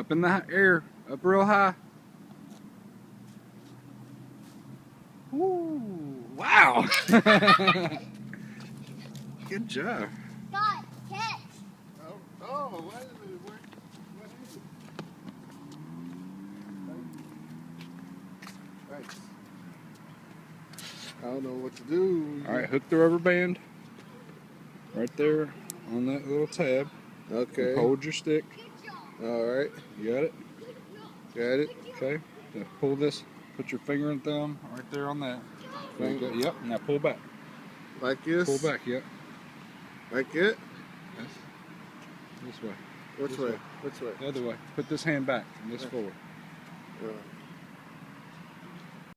Up in the air, up real high. Woo! Wow! Good job. God, catch. Oh, wait a minute. What is it? Thanks. I don't know what to do. All right, hook the rubber band right there on that little tab. Okay. Hold your stick. All right. You got it? Got it. Okay. Now pull this. Put your finger and thumb right there on that. Finger. Yep. Now pull back. Like this? Pull back. Yep. Like it? Yes. This way. Which This way? way. Which way? The other way. Put this hand back and this forward.